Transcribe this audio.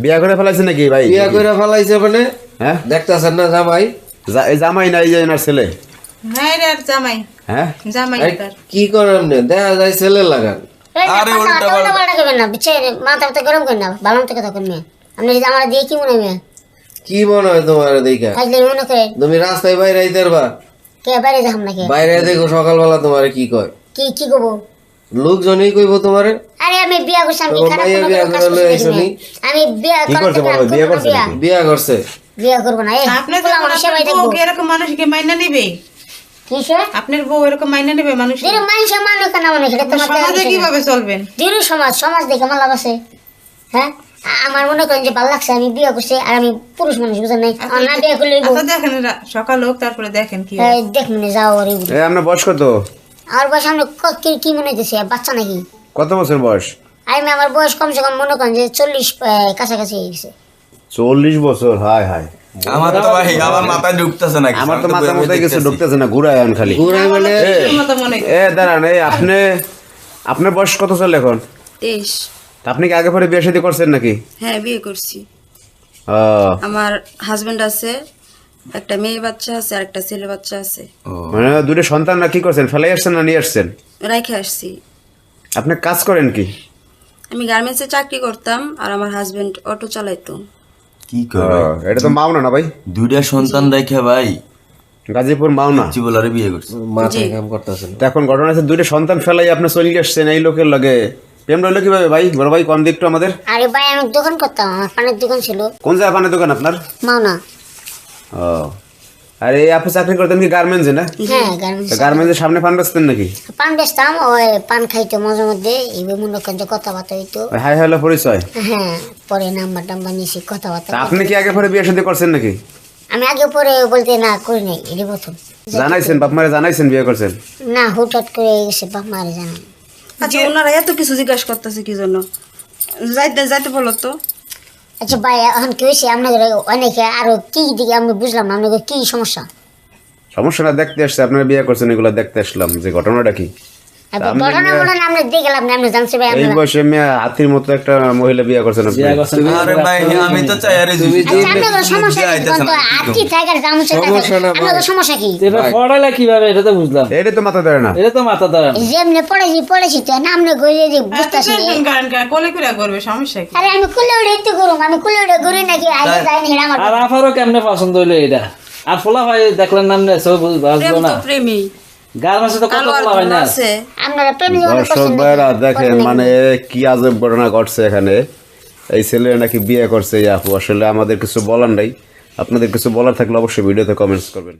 বিয়া করে ফেলাইছে নাকি ভাই? বিয়া করে ফেলাইছে মানে? হ্যাঁ দেখতাছেন না জামাই? জামাই না এই যে এনার ছেলে। হ্যাঁ রে জামাই, হ্যাঁ জামাই এই তার। কি করেন না দেখা যায় ছেলে লাগান। আরে উল্টা পাল্টা করবেন না, বুঝছেন? মাথা তো গরম করেন না, ভালো মতো কথা করবেন। আপনি যদি আমার দিয়ে কি মনে হয়? কি মনে হয় তোমার দেখা? কাজলে মনে করে তুমি রাস্তায় বাইরে আইতে পারবা? কে বাইরে দেখাম নাকি? বাইরে দেখো সকালবেলা তোমার কি কয়, কি করবো? লোকজনই কইব তোমারে। আরে আমি বিয়া করছি, আমি তোমার খারাপ মাইয়া কোনো বিয়া কাজ করে করছি লই আইছো নাকি? নি? আমি বিয়া কি করছে বলো, বিয়ে করছে নাকি? বিয়া করছে। বিয়া করবো না। আপনার তো আমার সেবাই বউ দেখবো। কি এরকম মানুষকে মাইনা নেবে? কিসে? আপনার বউ এরকম মাইনা নেবে মানুষ? দিরু মানুষ মানুষ কেন মানুষ, এটা তোমার সমাজে কিভাবে চলবেন? দিরু সমাজ দেখে আমার লাভ আছে? হ্যাঁ, আমার মনে করেন যে ভালো লাগছে, আমি বিয়ে করছি আর আমি পুরুষ মানুষ, বুঝেন নাই? আমার না বিয়ে করলে আচ্ছা দেখেন সকাল হোক, তারপরে দেখেন কি হয়। দেখ মনে যাও আর আপনার বয়স কত? আমার বয়স আমরা কি মনে হইতেছে, বাচ্চা নাকি? কত বছর বয়স? আমার বয়স কমসে কম মনে করেন যে 40 কাছাকাছি হয়ে গেছে। 40 বছর? হায় হায়, আমার তো ভাই আমার মাথায় ঢুকতেছে না। আমার তো মাথা মধ্যে কিছু ঢুকতেছে না, ঘুরায় আন খালি। ঘুরাই মানে মতো মনে দাঁড়ান, এই আপনার বয়স কত চলে এখন? 23। আপনি কি আগে পরে বিয়ে শাদী করছেন নাকি? হ্যাঁ বিয়ে করছি। ও, আমার হাজবেন্ড আছে, একটা মেয়ে বাচ্চা আছে আর একটা ছেলে বাচ্চা আছে। মানে দুটো সন্তান না? কি করছেন, ফেলাই আসছেন না নিয়ে আসছেন? রাইখে আসছি। আপনি কাজ করেন কি? আমি গার্মেন্টসে চাকরি করতাম আর আমার হাজবেন্ড অটো চালাইতো। কি করে এটা তো মাওনা না ভাই? দুইটা সন্তান দেখে ভাই গাজীপুর মাওনা জীবলারে বিয়ে করছে। মাথায় কাম করতেছে না। তো এখন ঘটনা আছে, দুইটা সন্তান ফেলাই আপনি চলে আসছেন এই লোকের লগে। প্রেম রইলো কিভাবে ভাই? বড় ভাই কম দিকটা আমাদের। আরে ভাই আমি দোকান করতাম, আমার পানের দোকান ছিল। কোন জায়গায় পানের দোকান আপনার? মাওনা। ও, আরে আপনি চাকরি করতেন কি গার্মেন্টসে না? হ্যাঁ গার্মেন্টস। গার্মেন্টসের সামনে পান বেচতেন নাকি? পান বেচতাম, ওই পান খাইতো মাঝে মধ্যে, এইভাবে মনে করেন যে কথাবার্তা হইতো। ওই হাই হ্যালো পরিচয়। হ্যাঁ, পরে নাম্বার টাম্বার নিয়েছি, কথাবার্তা। তা আপনি কি আগে পরে বিয়ে শাদী করছেন নাকি? আমি আগে পরে বলতে না করি নাই, এটি প্রথম। জানাইছেন বাপ মারে, জানাইছেন বিয়ে করছেন? না, হুটহাট করে গেছে, বাপ মারে জানাই। আচ্ছা ওনারা এত কিছু জিজ্ঞাসা করতেছে কি জন্য? যাইতে বলো তো। আচ্ছা ভাই, এখন কি হয়েছে আপনাদের অনেকে আরো কি দিকে আমি বুঝলাম না, আপনাদের কি সমস্যা? সমস্যাটা দেখতে আসছে, আপনারা বিয়ে করছেন এগুলো দেখতে আসলাম, যে ঘটনাটা কি। আপনি ঘটনা ঘটনা আমরা দেখলাম না, আপনি জানছে ভাই এই আপনারা। বয়সে মেয়ে হাতির মতো একটা মহিলা বিয়ে করছেন আপনি। আরে ভাই আমি তো চাই আরে আচ্ছা আপনাদের সমস্যা কি? কোন তো আটটি থাকার জামুছে আপনাদের সমস্যা কি? এটা পড়াইলা কিভাবে, এটা তো বুঝলাম। এটা তো মাথা ধরে না। এটা তো মাথা ধরে না। যেমনি পড়েছি তো না, আপনি গড়িয়ে যে বুঝতেছি। কোলে করে করবে, সমস্যা কি? আরে আমি কুলে উড়ে একটু করুম, আমি কুলে উড়ে ঘুরি নাকি আগে যাই না আমার। আর আফারও কেমনে পছন্দ হইলো এটা? আর ফোলা ভাই দেখলেন নামনে সব প্রেম বুঝবো না। তো প্রেমী। গার্মেন্টসে তো কত আলো আর ফোলা হয় ধোঁয়া না। আছে। আপনারা প্রেম জীবন দর্শক করছেন ভাইরা নাকি? দেখেন, করেন মানে কি আজব ঘটনা ঘটছে এখানে। এই ছেলে নাকি বিয়ে করছে এই আপু। আসলে আমাদের কিছু বলার নাই, আপনাদের কিছু বলার থাকলে অবশ্যই ভিডিওতে কমেন্টস করবেন।